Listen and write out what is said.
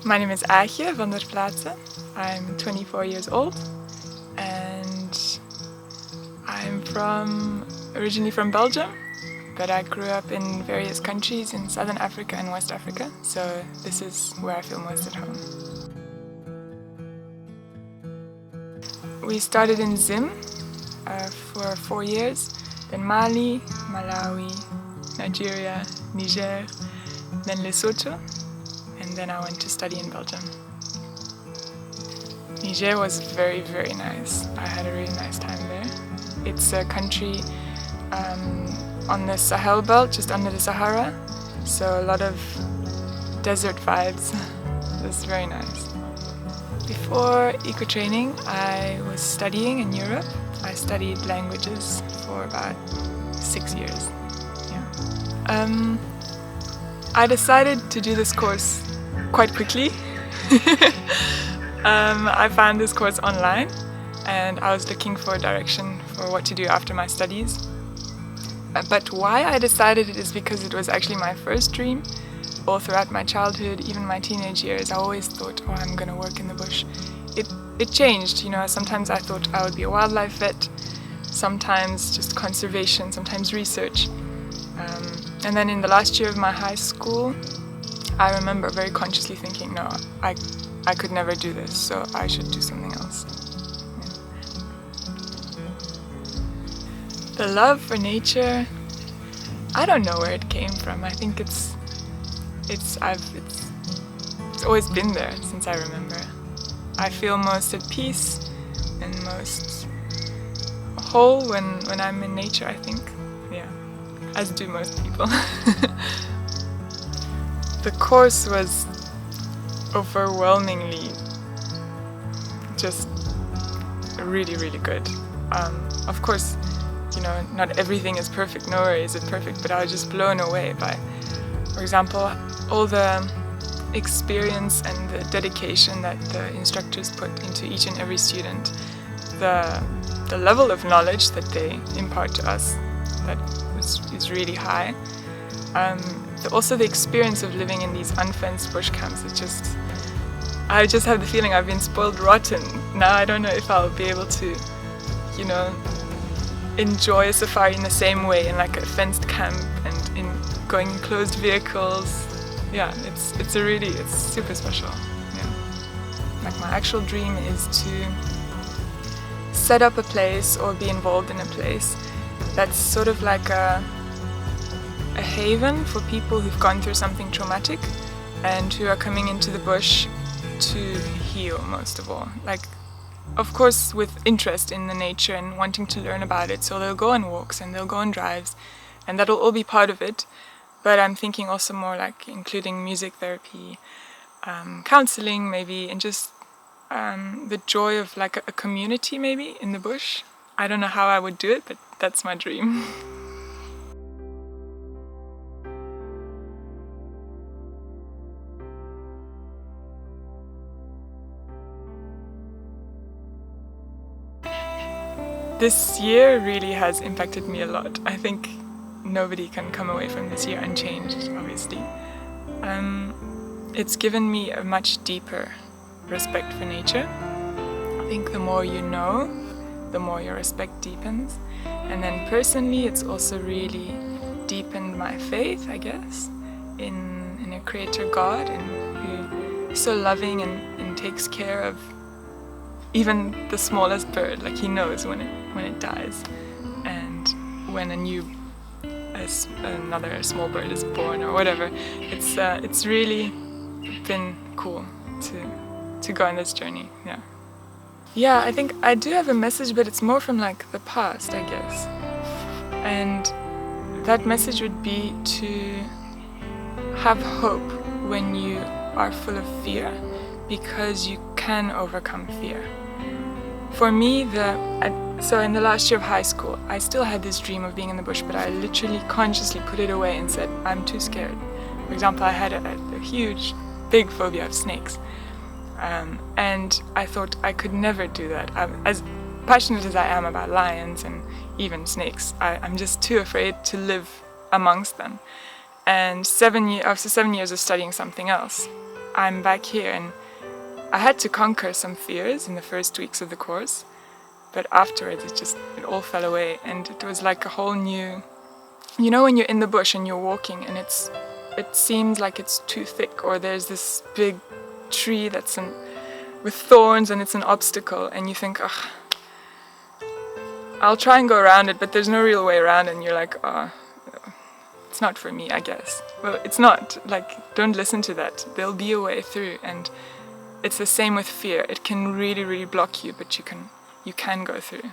My name is Aagje Vander Plaetse. I'm 24 years old and I'm originally from Belgium, but I grew up in various countries in Southern Africa and West Africa, so this is where I feel most at home. We started in Zim for 4 years, then Mali, Malawi, Nigeria, Niger, then Lesotho, and then I went to study in Belgium. Niger was very, very nice. I had a really nice time there. It's a country on the Sahel belt, just under the Sahara, so a lot of desert vibes. It was very nice. Before EcoTraining, I was studying in Europe. I studied languages for about 6 years. Yeah. I decided to do this course quite quickly. I found this course online and I was looking for a direction for what to do after my studies. But why I decided it is because it was actually my first dream. All throughout my childhood, even my teenage years, I always thought, oh, I'm gonna work in the bush. It changed, you know, sometimes I thought I would be a wildlife vet, sometimes just conservation, sometimes research. And then in the last year of my high school, I remember very consciously thinking, no, I could never do this, so I should do something else. Yeah. The love for nature, I don't know where it came from. I think it's always been there since I remember. I feel most at peace and most whole when I'm in nature, I think. Yeah, as do most people. The course was overwhelmingly just really, really good. Of course, you know, not everything is perfect, nowhere is it perfect, but I was just blown away by, for example, all the experience and the dedication that the instructors put into each and every student, the level of knowledge that they impart to us that is really high. Also the experience of living in these unfenced bush camps, I just have the feeling I've been spoiled rotten. Now I don't know if I'll be able to, you know, enjoy a safari in the same way in like a fenced camp and in going in closed vehicles. Yeah, it's super special. Yeah. Like my actual dream is to set up a place or be involved in a place that's sort of like a haven for people who've gone through something traumatic and who are coming into the bush to heal most of all. Like, of course with interest in the nature and wanting to learn about it, so they'll go on walks and they'll go on drives and that'll all be part of it. But I'm thinking also more like including music therapy, counseling maybe, and just the joy of like a community maybe in the bush. I don't know how I would do it, but that's my dream. This year really has impacted me a lot. I think nobody can come away from this year unchanged, obviously. It's given me a much deeper respect for nature. I think the more you know, the more your respect deepens. And then personally, it's also really deepened my faith, I guess, in a creator God and who is so loving and takes care of even the smallest bird. Like he knows when it dies and when another small bird is born or whatever. It's really been cool to go on this journey. Yeah, I think I do have a message, but it's more from like the past, I guess. And that message would be to have hope when you are full of fear, because you can overcome fear. For me, so in the last year of high school, I still had this dream of being in the bush, but I literally consciously put it away and said, I'm too scared. For example, I had a huge, big phobia of snakes. And I thought I could never do that. As passionate as I am about lions and even snakes, I'm just too afraid to live amongst them. And after 7 years of studying something else, I'm back here, and I had to conquer some fears in the first weeks of the course, but afterwards it all fell away, and it was like a whole new, you know, when you're in the bush and you're walking and it seems like it's too thick, or there's this big tree with thorns and it's an obstacle, and you think, ugh, I'll try and go around it, but there's no real way around it, and you're like, oh, it's not for me, I guess. Well, it's not. Like, don't listen to that. There'll be a way through, and it's the same with fear. It can really, really block you, but you can go through.